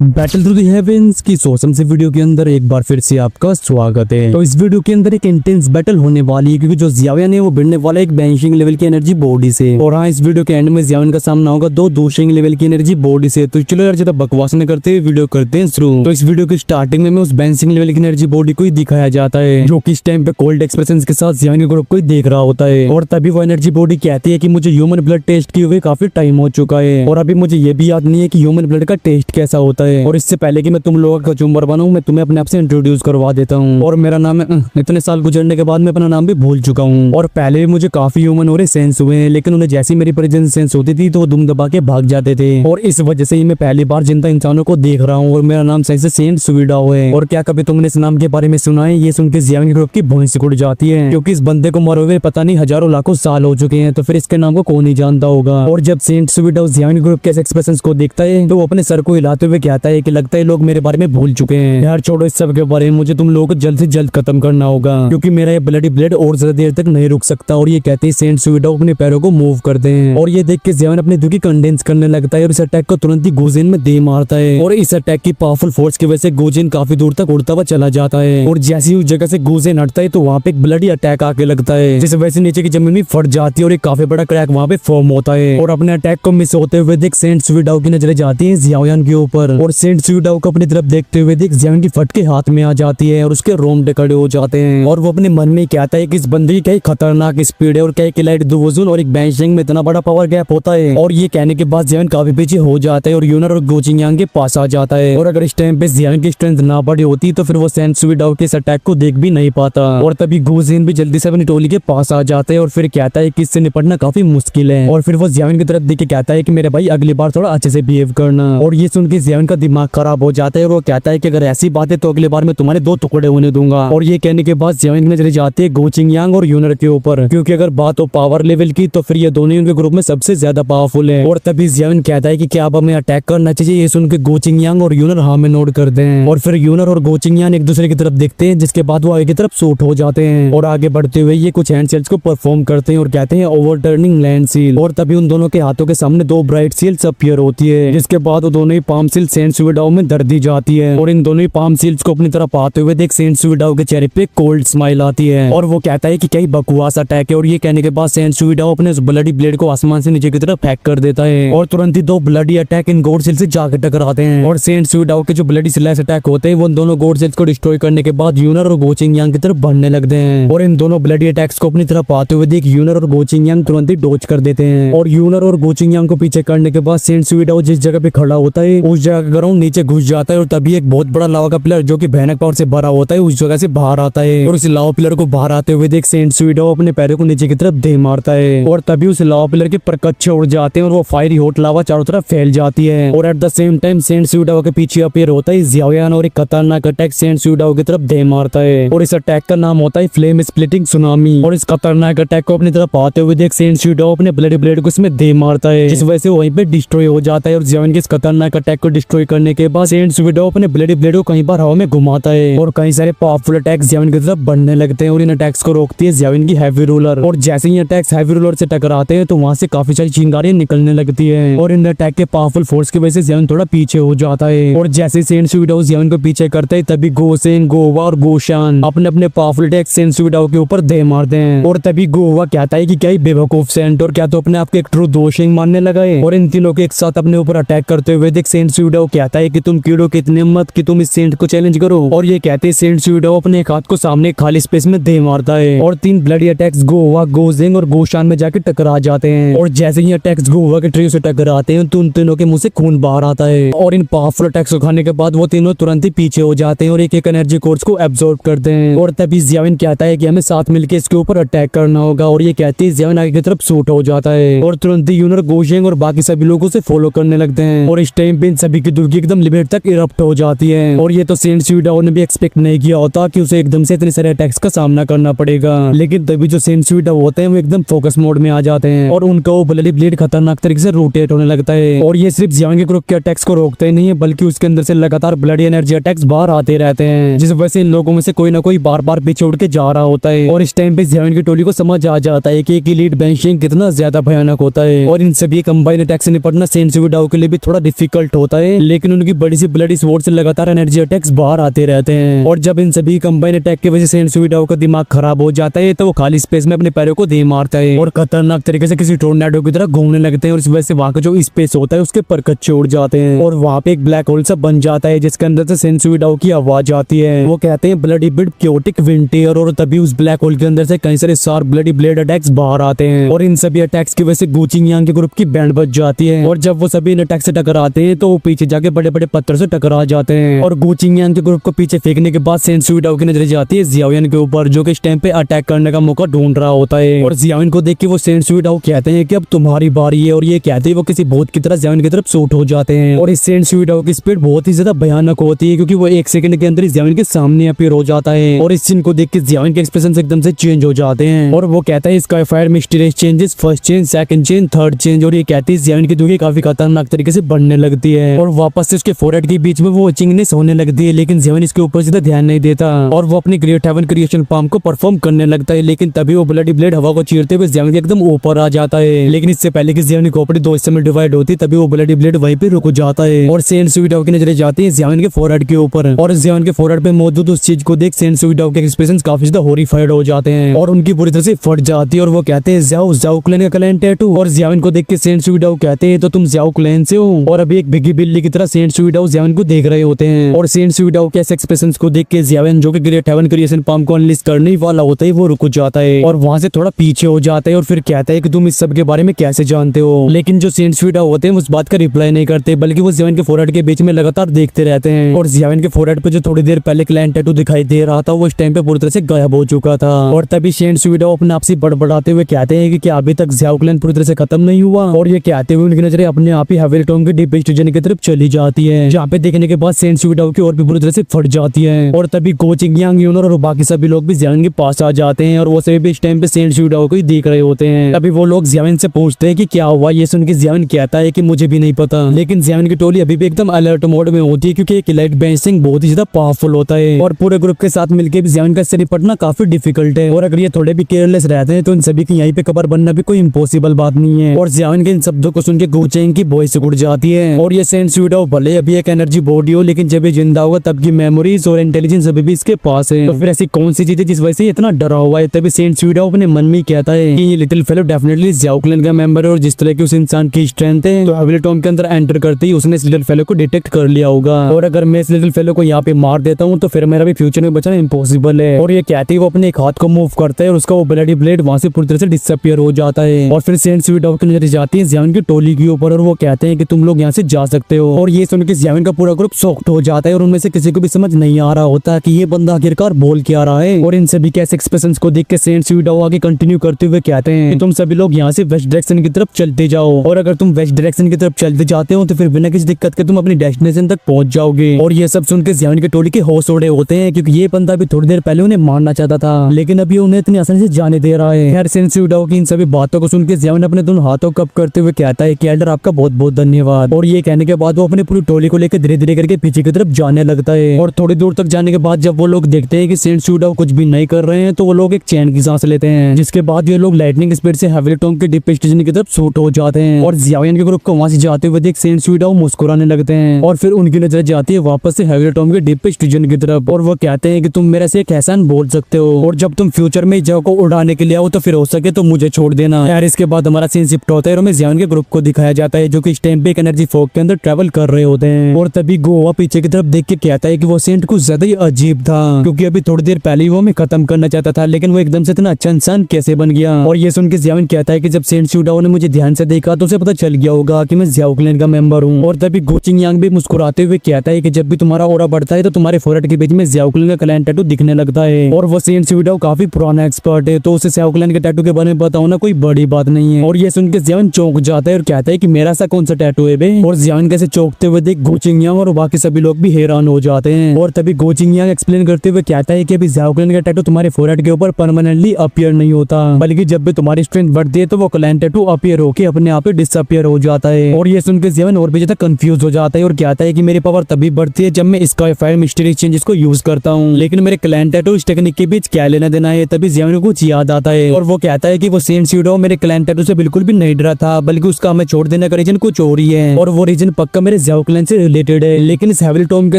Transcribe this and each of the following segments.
Battle through the heavens की सोसम से video के अंदर एक बार फिर से आपका स्वागत है। तो इस वीडियो के अंदर एक इंटेंस बैटल होने वाली है क्योंकि जो जियावियन है वो भिड़ने वाला एक बेंशिंग लेवल की एनर्जी बॉडी से। और हाँ, इस वीडियो के एंड में जियावियन का सामना होगा दो दूसरिंग लेवल की एनर्जी बॉडी से। तो चलो यार ज्यादा बकवास न करते हुए वीडियो करते हैं शुरू। तो इस वीडियो की स्टार्टिंग में उस बेंशिंग लेवल की एनर्जी बॉडी को ही दिखाया जाता है जो कि इस टाइम पे कोल्ड एक्सप्रेशन के साथ जियावियन के ग्रुप को ही देख रहा होता है। और तभी वो एनर्जी बॉडी कहती है कि मुझे ह्यूमन ब्लड टेस्ट किए हुए काफी टाइम हो चुका है और अभी मुझे ये भी याद नहीं है कि ह्यूमन ब्लड का टेस्ट कैसा होता है। और इससे पहले मैं तुम लोगों का चुम्बर बनूं, मैं तुम्हें अपने आप से इंट्रोड्यूस करवा देता हूं। और मेरा नाम है इतने साल गुजरने के बाद मैं अपना नाम भी भूल चुका हूं। और पहले भी मुझे काफी ह्यूमन हो रहे सेंस हुए हैं, लेकिन उन्हें जैसी मेरी प्रेजेंस सेंस होती थी तो वो दुम दबा के भाग जाते थे। और इस वजह से ही मैं पहली बार जिंदा इंसानों को देख रहा हूँ। और मेरा नाम सही से सेंट सुविडाओ है। और क्या कभी तुमने इस नाम के बारे में सुना है? ये सुन के जियावियन ग्रुप की भैंस उड़ जाती है क्योंकि इस बंदे को मरे हुए पता नहीं हजारों लाखों साल हो चुके हैं, तो फिर इसके नाम को कौन नहीं जानता होगा। और जब सेंट सुविडाओ जियावियन ग्रुप के एक्सप्रेशन को देखता है तो वो अपने सर को हिलाते हुए कहता है कि लगता है लोग मेरे बारे में भूल चुके हैं। यार छोड़ो इस सब के बारे में, मुझे तुम लोगों को जल्द से जल्द खत्म करना होगा क्योंकि मेरा ये ब्लडी ब्लेड और ज्यादा देर तक नहीं रुक सकता। और ये कहते हैं सेंट सुविडाओ अपने पैरों को मूव करते हैं। और ये देख के जियावियन अपने दुखी कंडेंस करने लगता है और इस अटैक को तुरंत ही गोजेन में दे मारता है। और इस अटैक की पावरफुल फोर्स की वजह से गोजेन काफी दूर तक उड़ता हुआ चला जाता है। और जैसे ही उस जगह से गोजेन हटता है तो वहाँ पे एक ब्लडी अटैक आके लगता है जिस वजह से नीचे की जमीन भी फट जाती है और एक काफी बड़ा क्रैक वहाँ पे फॉर्म होता है। और अपने अटैक को मिस होते हुए देख सेंट सुविडाओ की नजरें जाती है जियावियन के ऊपर। और सेंट सुविडाओ को अपनी तरफ देखते हुए देख जियावियन की फट के हाथ में आ जाती है और उसके रोंगटे खड़े हो जाते हैं। और वो अपने मन में कहता है कि इस बंदे की क्या खतरनाक स्पीड है और क्या किलाइट दुवोजुन और एक बेंशिंग में इतना बड़ा पावर गैप होता है। और ये कहने के बाद जियावियन काफी पीछे हो जाता है और यूनर और गोचिंग के पास आ जाता है। और अगर इस टाइम पे जियावियन की स्ट्रेंथ ना बढ़ी होती तो फिर वो सेंट सुविडाओ के इस अटैक को देख भी नहीं पाता। और तभी गोजेन भी जल्दी से अपनी टोली के पास आ जाता है और फिर कहता है कि इससे निपटना काफी मुश्किल है। और फिर वो जियावियन की तरफ देख के कहता है कि मेरे भाई अगली बार थोड़ा अच्छे से बिहेव करना। और ये सुन के जियावियन का दिमाग खराब हो जाता है और वो कहता है कि अगर ऐसी बात है तो अगली बार मैं तुम्हारे दो टुकड़े होने दूंगा। और ये कहने के बाद जियावियन की नजरें जाती है गोचिंग और यूनर के ऊपर क्योंकि अगर बात हो पावर लेवल की तो फिर ये दोनों उनके ग्रुप में सबसे ज्यादा पावरफुल है। और तभी जियावियन कहता है कि क्या अब हमें अटैक करना चाहिए? ये सुन के गोचिंग और यूनर हाँ में नोट करते हैं। और फिर यूनर और गोचिंग एक दूसरे की तरफ देखते हैं जिसके बाद वो आगे की तरफ शूट हो जाते हैं। और आगे बढ़ते हुए ये कुछ हैंड सेल्स को परफॉर्म करते हैं और कहते हैं ओवरटर्निंग लैंड सील। और तभी उन दोनों के हाथों के सामने दो ब्राइट सील्स अपीयर होती है जिसके बाद वो दोनों ही पाम सील सेंट सुविडाओ में दर दी जाती है। और इन दोनों ही पाम सील्स को अपनी तरफ आते हुए देख सेंट सुविडाओ के चेहरे पे कोल्ड स्माइल आती है। और वो कहता है कि कई बकवास अटैक है। और ये कहने के बाद सेंट सुविडाओ अपने उस ब्लडी ब्लेड को आसमान से नीचे की तरफ फेंक कर देता है और तुरंत ही दो ब्लडी अटैक इन गोड सील से जाकर टकराते हैं। और सेंट सुविडाओ के जो ब्लडी स्लैश अटैक होते हैं वो दोनों गोड सील्स को डिस्ट्रॉय करने के बाद यूनर और गोचिंग की तरफ बढ़ने लगते हैं। और इन दोनों ब्लडी अटैक्स को अपनी तरफ आते हुए देख यूनर और गोचिंग तुरंत ही डोज कर देते हैं। और यूनर और गोचिंग को पीछे करने के बाद सेंट सुविडाओ जिस जगह पे खड़ा होता है उस जगह का ग्राउंड नीचे घुस जाता है। और तभी एक बहुत बड़ा लावा का पिलर जो कि भयानक पावर से भरा होता है उस जगह से बाहर आता है। और उस लावा पिलर को बाहर आते हुए देख सेंट सुविडाओ अपने पैरों को नीचे की तरफ दे मारता है। और तभी उस लावा पिलर के परकच्चे उड़ जाते हैं और वो फायरी हॉट लावा चारों तरफ फैल जाती है। और एट द सेम टाइम सेंट सुविडाओ के पीछे अपीयर होता है जियावियन और एक खतरनाक अटैक सेंट सुविडाओ की तरफ दे मारता है। और इस अटैक का नाम होता है फ्लेम स्प्लिटिंग सुनामी। और इस खतरनाक अटैक को अपनी तरफ आते हुए देख सेंट सुविडाओ अपने ब्लडी ब्लेड को इसमें दे मारता है जिस वजह से वहीं पे डिस्ट्रॉय हो जाता है। और जियावियन के इस खतरनाक अटैक को डिस्ट्रॉय करने के बाद सेंट सुविडाओ अपने ब्लडी ब्लेड को कई बार हवा में घुमाता है और कई सारे पावरफुल अटैक्स जियावियन की तरफ बढ़ने लगते हैं। और इन अटैक्स को रोकती है जियावियन की हैवी रूलर। और जैसे ही अटैक्स हैवी रूलर से टकराते हैं तो वहां से काफी सारी चिंगारियां निकलने लगती है। और इन अटैक के पावरफुल फोर्स की वजह से जियावियन थोड़ा पीछे हो जाता है। और जैसे सेंट सुविडाओ जियावियन को पीछे करते हैं तभी गोसेन, गोवा और गोशान अपने अपने पावरफुल अटैक सेंट सुविडाओ के ऊपर दे मारते हैं। और तभी गोवा कहता है कि क्या ही बेवकूफ सेंट और क्या तो अपने आप को एक ट्रू दोषिंग मानने लगा है। और इन तीनों के एक साथ अपने ऊपर अटैक करते हुए देख सेंट सुविडाओ कहता है कि तुम कीड़ों के इतने मत कि तुम इस सेंट को चैलेंज करो। और ये कहते हैं सेंट सुविडाओ अपने एक हाथ को सामने खाली स्पेस में दे मारता है और तीन ब्लडी अटैक्स गोवा, गोजेंग और गोशान में जाके टकरा जाते हैं। और जैसे ही अटैक्स गोवा के ट्रियो से टकराते हैं तो उन तीनों के मुंह से खून बाहर आता है। और इन पावरफुल अटैक्स को खाने के बाद वो तीनों तुरंत ही पीछे हो जाते हैं और एक एक एनर्जी कोर्स को एब्जॉर्ब करते हैं। और तभी जियावियन कहता है कि हमें साथ मिलकर इसके ऊपर अटैक करना होगा। और ये कहते हैं जियावियन आगे की तरफ शूट हो जाता है और तुरंत ही यूनर, गोशेंग और बाकी सभी लोगों से फॉलो करने लगते हैं। और इस टाइम पे इन सभी की दुर्गी एकदम लिमिट तक इरप्ट हो जाती है। और ये तो सेंट सुविडाओ ने भी एक्सपेक्ट नहीं किया होता कि उसे एकदम से इतने सारे अटैक्स का सामना करना पड़ेगा। लेकिन तभी जो सेंट सुविडाओ होते हैं वो एकदम फोकस मोड में आ जाते हैं और उनका वो ब्लडी ब्लेड खतरनाक तरीके से रोटेट होने लगता है। और ये सिर्फ जियावियन के ग्रुप के अटैक्स को रोकते ही नहीं है बल्कि उसके अंदर से लगातार ब्लडी एनर्जी अटैक्स बाहर आते रहते हैं जिस वजह से इन लोगों में से कोई ना कोई बार बार पीछे उड़ के जा रहा होता है। और इस टाइम पे जियावियन की टोली को समझ आ जाता है कि एक एलीट बेंशिंग कितना ज्यादा भयानक होता है। और इन सभी कंबाइन अटैक से निपटना सेंट सुविडाओ के लिए भी थोड़ा डिफिकल्ट होता है। लेकिन उनकी बड़ी सी ब्लडी स्वॉर्ड से लगातार एनर्जी अटैक्स बाहर आते रहते हैं। और जब इन सभी कंबाइन अटैक की वजह से सेंसुइडाओ का दिमाग खराब हो जाता है तो वो खाली स्पेस में अपने पैरों को दे मारता है और खतरनाक तरीके से किसी टोर्नेडो की तरह घूमने लगते हैं और इस वजह से वहाँ का जो स्पेस होता है उसके पर कच्चे उड़ जाते हैं और वहाँ पे एक ब्लैक होल सा बन जाता है जिसके अंदर से सेंसुइडाओ की आवाज आती है। वो कहते हैं ब्लडी बिट क्योटिक विंटियर और तभी उस ब्लैक होल के अंदर से कई सारे शार्प ब्लडी ब्लेड अटैक्स बाहर आते हैं और इन सभी अटैक्स की वजह से गुचिंग यांग के ग्रुप की बैंड बच जाती है और जब वो सभी इन अटैक से टकराते हैं तो वो पीछे जाके बड़े बड़े पत्थर से टकरा जाते हैं और गुचिंग यांग के ग्रुप को पीछे फेंकने के बाद सेंसुइडाओ की नजर जाती है जियाओयन के ऊपर जो कि इस टाइम पे अटैक करने का मौका ढूंढ रहा होता है और जियाओयन को देख के वो सेंसुइडाओ कहते हैं कि अब तुम्हारी बारी है और ये कहते हैं वो किसी भूत की तरह जियाओयन की तरफ शूट हो जाते हैं और इस सेंसुइडाओ की स्पीड बहुत ही ज्यादा भयानक होती है क्योंकि वो एक सेकंड के अंदर ही जियाओयन के सामने अपीयर हो जाता है और इस सीन को देख के जियाओयन के एक्सप्रेशन एकदम से चेंज हो जाते हैं और वो कहता है sky fire mysterious changes first change second change third change और ये कहती है जियाओयन की दुनिया काफी खतरनाक तरीके से बढ़ने लगती है और वापस से उसके फोरहेड के बीच में वो चिंगनेस होने लगती है लेकिन जियाओयन इसके ऊपर सीधा ध्यान नहीं देता और वो अपनी ग्रेट हेवन क्रिएशन पाम को परफॉर्म करने लगता है लेकिन तभी वो ब्लडी ब्लेड हवा को चीरते हुए जियाओयन के एकदम ऊपर आ जाता है लेकिन इससे पहले कि जियाओयन की खोपड़ी दो हिस्से में डिवाइड होती तभी वो ब्लडी ब्लेड वहीं पे रुक जाता है और सेंसुइडाओ की नजरें जाती है जियाओयन के फोरहेड के ऊपर और जियाओयन के फोरहेड पे मौजूद उस चीज को देख सेंसुइडाओ के एक्सप्रेशंस काफी ज्यादा हॉरिफाइड हो जाते हैं और उनकी बुरी तरह से फट जाती है और वो कहते हैं जाओ जाओ क्लैन का क्लैन टैटू और जियाओयन को देख के सेंसुइडाओ कहते हैं तो तुम जाओ क्लैन से हो और अभी एक बिगी बिल्ली की तरह सेंसुइडाओ जियाओयन को देख रहे होते हैं और सेंसुइडाओ के ऐसे एक्सप्रेशंस को देख के जियाओयन जो कि ग्रेट हेवन क्रिएशन पाम को अनलिस्ट करने वाला होता है वो रुक जाता है और वहां से थोड़ा पीछे हो जाता है और फिर कहता है कि तुम इस सब के बारे में कैसे जानते हो लेकिन जो सेंसुइडाओ होते हैं उस बात का रिप्लाई नहीं करते बल्कि वो जियाओयन के फोरहेड के बीच में लगातार देखते रहते हैं और जियाओयन के फोरहेड पे जो थोड़ी देर पहले क्लैन टैटू दिखाई दे रहा था वो इस टाइम पे पूरी तरह से गायब हो चुका था और तभी सेंसुइडाओ अपने आप से बड़बड़ाते हुए कहते हैं कि क्या अभी तक जियाओ क्लैन पूरी तरह से खत्म नहीं हुआ और ये कहते हुए उनकी नजरें अपने आप ही हेवेलटॉन के डीप रीजन की तरफ चली जाती है जहाँ पे देखने के बाद सेंसुइडाओ की और भी पूरी तरह से फट जाती है और तभी कोचिंग यांग यूनर और बाकी सभी लोग भी जियाओयन के पास आ जाते हैं और वो सभी भी इस टाइम पे सेंसुइडाओ को ही देख रहे होते हैं। तभी वो लोग जियाओयन से पूछते हैं कि क्या हुआ। ये सुन के जियाओयन कहता है कि मुझे भी नहीं पता लेकिन जियाओयन की टोली अभी भी एकदम अलर्ट मोड में होती है क्योंकि एक लाइट बेंचिंग बहुत ही ज्यादा पावरफुल होता है और पूरे ग्रुप के साथ मिलकर भी जियाओयन का इससे निपटना काफी डिफिकल्ट है और अगर ये थोड़े भी केयरलेस रहते हैं तो इन सभी की यहीं पे कबर बनना भी कोई इम्पॉसिबल बात नहीं है और जियाओयन के इन शब्दों को सुन के गोचेंग की वॉइस उड़ जाती है और ये सेंसुइडाओ भले अभी एक एनर्जी बॉडी हो लेकिन जब ये जिंदा होगा तब की मेमोरीज और इंटेलिजेंस अभी भी इसके पास है तो फिर ऐसी कौन सी चीज है जिस वजह से इतना डरा हुआ है। तभी सेंसुइडाओ अपने मन में कहता है कि ये little fellow definitely Jiao clan का मेंबर है और जिस तरह की उस इंसान की स्ट्रेंथ है तो हेवेलटॉन के अंदर एंटर करते ही उसने इस लिटिल फेलो को डिटेक्ट कर लिया होगा और अगर मैं इस लिटिल फेलो को यहाँ पे मार देता हूँ तो फिर मेरा भी फ्यूचर में बचना इम्पॉसिबल है और ये कहते वो अपने एक हाथ को मूव करता है और उसका वो ब्लडी ब्लेड वहां से पूरी तरह से डिसअपियर हो जाता है और फिर सेंसुइडाओ की नजर जाती है जियाओयन की टोली के ऊपर और वो कहते हैं कि तुम लोग यहाँ से जा सकते हो और ये सुन के जियाओयन का पूरा ग्रुप शॉक्ड हो जाता है और उनमें से किसी को भी समझ नहीं आ रहा होता कि ये बंदा आखिरकार बोल क्या रहा है और इन सभी के एक्सप्रेशंस को देख के सेंसुइडाओ आगे कंटिन्यू करते हुए कहते हैं कि तुम सभी लोग यहाँ से वेस्ट डायरेक्शन की तरफ चलते जाओ और अगर तुम वेस्ट डायरेक्शन की तरफ चलते जाते हो तो फिर बिना किसी दिक्कत के तुम अपनी डेस्टिनेशन तक पहुंच जाओगे और ये सब सुन के जियाओयन की टोली के होश उड़े होते हैं क्योंकि ये बंदा भी थोड़ी देर पहले उन्हें मारना चाहता था लेकिन अभी उन्हें इतनी आसानी से जाने दे रहा है। सेंसुइडाओ की इन सभी बातों को सुन के जियाओयन अपने दोनों हाथों कप करते हुए कहता है कि एल्डर आपका बहुत बहुत धन्यवाद और ये कहने के बाद वो अपनी पूरी टोली को लेकर धीरे धीरे करके पीछे की तरफ जाने लगता है और थोड़ी दूर तक जाने के बाद जब वो लोग देखते हैं कि सेंसुइडाओ कुछ भी नहीं कर रहे हैं तो वो लोग एक चैन की सांस लेते हैं जिसके बाद ये लोग लाइटनिंग स्पीड से हेवेलटॉन के डीप स्टेशन की तरफ शूट हो जाते हैं और जियाओयन के ग्रुप को वहां से जाते हुए देख सेंसुइडाओ मुस्कुराने लगते हैं और फिर उनकी नजर जाती है वापस से हेवेलटॉन के डीप स्टेशन की तरफ और वो कहते हैं कि तुम मेरे से एक एहसान बोल सकते हो और जब तुम फ्यूचर में इस जगह को उड़ाने के लिए आओ तो फिर हो सके तो मुझे छोड़ देना यार। इसके बाद हमारा सीन शिफ्ट होता है और हमें जियाओयन के ग्रुप को दिखाया जाता है जो कि इस टाइम पे एक एनर्जी फॉग के अंदर ट्रैवल कर रहे होते हैं और तभी गोवा पीछे की तरफ देख के कहता है कि वो सेंट कुछ ज्यादा ही अजीब था क्योंकि अभी थोड़ी देर पहले वो हमें खत्म करना चाहता था लेकिन वो एकदम से इतना अच्छा इंसान कैसे बन गया। और ये सुन के जियाओयन कहता है कि जब सेंसुइडाओ ने मुझे ध्यान से देखा तो उसे पता चल गया होगा कि मैं जियाओ क्लैन का मेंबर हूँ। और तभी गोचिंग यांग भी मुस्कुराते हुए कहता है कि जब भी तुम्हारा ऑरा बढ़ता है तो तुम्हारे फोरहेड के बीच में जियाओ क्लैन का क्लैन टैटू दिखने लगता है और वो सेंसुइडाओ काफी पुराना एक्सपर्ट है तो उसे जियाओ क्लैन के टैटू के बारे में पता होना कोई बड़ी बात नहीं है। और ये सुन के जियाओयन चौंक जाता है और कहता है कि मेरा सा कौन सा टैटू है बे। और जियाओयन कैसे चौंकते हुए देख गोचिंग यांग और बाकी सभी लोग भी हैरान हो जाते हैं और तभी गोचिंग यांग एक्सप्लेन करते हुए कहता है कि अभी जियाओ क्लैन का टैटू तुम्हारे फोरहेड के ऊपर परमानेंटली अपीयर नहीं होता बल्कि जब भी तुम्हारी स्ट्रेंथ बढ़ती है तो वो क्लैन टैटू अपीयर होकर अपने आप ही डिसअपीयर हो जाता है। और ये सुन के जियाओयन और भी ज्यादा कंफ्यूज हो जाता है और कहता है कि मेरी पावर तभी बढ़ती है जब मैं स्काई फायर मिस्टीरियस चेंजेस को यूज करता हूँ लेकिन मेरे क्लैन टैटू इस टेक्निक के बीच क्या लेना देना है। तभी जियाओयन को कुछ याद आता है और वो कहता है कि वो सेंसुइडाओ मेरे क्लैन टैटू से बिल्कुल भी नहीं डरा था बल्कि उसका हमें छोड़ देने का रीजन कुछ और ही है और वो रीजन पक्का मेरे ज़्याओ क्लैन से रिलेटेड है। लेकिन इस हेवली टॉम के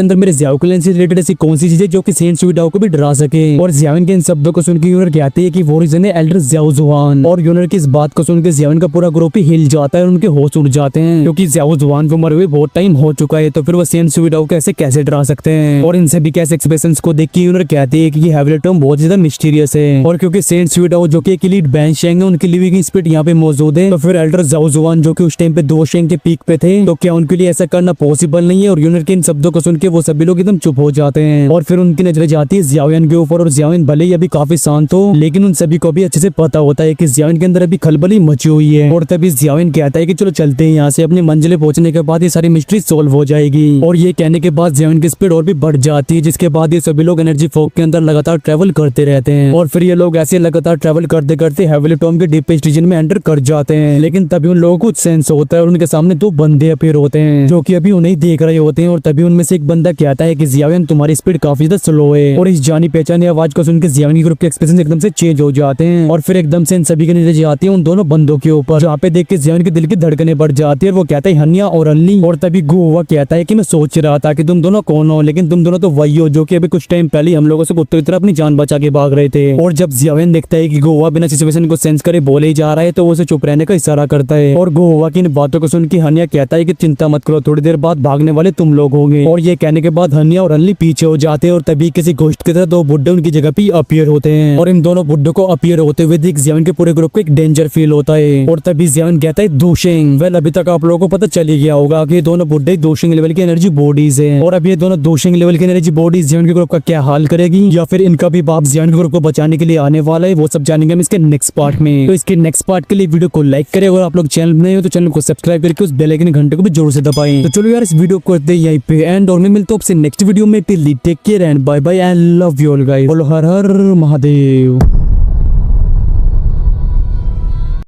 अंदर मेरे ज़्याओ क्लैन से रिलेटेड ऐसी कौन सी चीज है जो कि सेंट सुइडाओ को भी डरा सके। और ज़्याओन के इन शब्दों को सुनकर यूनर कहते हैं कि वो रीजन है एल्डर ज़्याओ जुआन। और यूनर की इस बात को सुनकर ज़्याओन का पूरा ग्रुप ही हिल जाता है और उनके होश उड़ जाते हैं, क्योंकि ज़्याओ जुआन को मरे हुए बहुत टाइम हो चुका है, तो फिर वो सेंट सुइडाओ को ऐसे कैसे डरा सकते हैं। और इन सभी कैसे एक्सप्रेशंस को देख के यूनर कहते हैं कि ये हेवली टॉम बहुत ज्यादा मिस्टीरियस है। और क्योंकि सेंट सुइडाओ जो कि एक एलीट बैंड शेंग है, उनकी लिविंग स्पिरिट यहाँ पे मौजूद है, तो फिर एल्डर ज़्याओ जुआन जो कि उस टाइम पे दो शेंग के पीक पे थे, तो क्या उनके लिए ऐसा करना पॉसिबल नहीं है। और यूनर के इन शब्दों को सुन के वो सभी लोग एकदम चुप हो जाते हैं। और फिर उनकी नजर जाती है ज़्याओयन के ऊपर। और ज़्याओयन भले ही अभी काफी शांत हो, लेकिन उन सभी को भी अच्छे से पता होता है कि ज़्याओयन के अंदर अभी खलबली मची हुई है। और तभी ज़्याओयन कहता है कि चलो चलते हैं यहाँ से, अपनी मंजिले पहुंचने के बाद ये सारी मिस्ट्री सोल्व हो जाएगी। और ये कहने के बाद ज़्याओयन की स्पीड और भी बढ़ जाती है, जिसके बाद ये सभी लोग एनर्जी फोक के अंदर लगातार ट्रेवल करते रहते हैं। और फिर ये लोग ऐसे लगातार ट्रेवल करते करते हेवली टॉम के डीपेस्ट रीजन में एंटर कर जाते हैं। लेकिन तभी उन लोगों को सेंस होता है और उनके सामने दो बंदे अपीयर होते हैं जो कि अभी उन्हें देख रहे होते हैं। और तभी उनमें से एक बंदा कहता है कि ज़्याओयन तुम्हारी स्पीड काफी ज्यादा स्लो है। और इस जानी पहचानी आवाज को सुनकर ज़्याओयन की ग्रुप के एक्सप्रेशन एकदम से चेंज हो जाते हैं। और फिर एकदम से इन सभी की नजर जाती है उन दोनों बंदों के ऊपर, जहाँ पे देख के ज़्याओयन के दिल की धड़कनें बढ़ जाती है। वो कहता है हन्या और अनली। और तभी गुआ कहता है कि मैं सोच रहा था कि तुम दोनों कौन हो, लेकिन तुम दोनों तो वही हो जो कि अभी कुछ टाइम पहले हम लोगों से कुत्तों की तरह अपनी जान बचा के भाग रहे थे। और जब ज़्याओयन देखता है कि गुआ बिना सिचुएशन को सेंस करे बोले ही जा रहा है, तो वो उसे चुप रहने का इशारा करता है। और गुआ की इन बातों को सुन के हन्या कहता है कि चिंता मत करो, थोड़ी देर बाद भागने वाले तुम लोग होंगे। और ये कहने के बाद हन्या और अनली पीछे हो जाते हैं। और तभी किसी घोस्ट की तरह दो बुड्ढे उनकी जगह पे अपीयर होते हैं। और इन दोनों बुड्ढों को अपीयर होते हुए देख ज़्याओयन के पूरे ग्रुप को एक डेंजर फील होता है। और तभी ज़्याओयन कहता है दोशेंग। वेल अभी तक आप लोगों को पता चल ही गया होगा कि ये दोनों बुड्ढे दोशेंग लेवल की एनर्जी बॉडीज हैं। और अब ये दोनों दोशेंग लेवल की एनर्जी बॉडीज ज़्याओयन के ग्रुप का क्या हाल करेगी, या फिर इनका भी बाप ज़्याओयन के ग्रुप को बचाने के लिए आने वाला है, वो सब जानेंगे हम इसके नेक्स्ट पार्ट में। तो इसके नेक्स्ट पार्ट के लिए वीडियो को लाइक करें, और आप लोग चैनल नए हो तो चैनल को सब्सक्राइब करके उस बेल आइकन घंटे को भी जोर से दबाएं। तो चलो यार इस वीडियो को करते हैं यहीं पे एंड, और मैं मिलता हूं आपसे नेक्स्ट वीडियो में। Till take care and bye bye, I love you all guys. बोलो हर हर महादेव।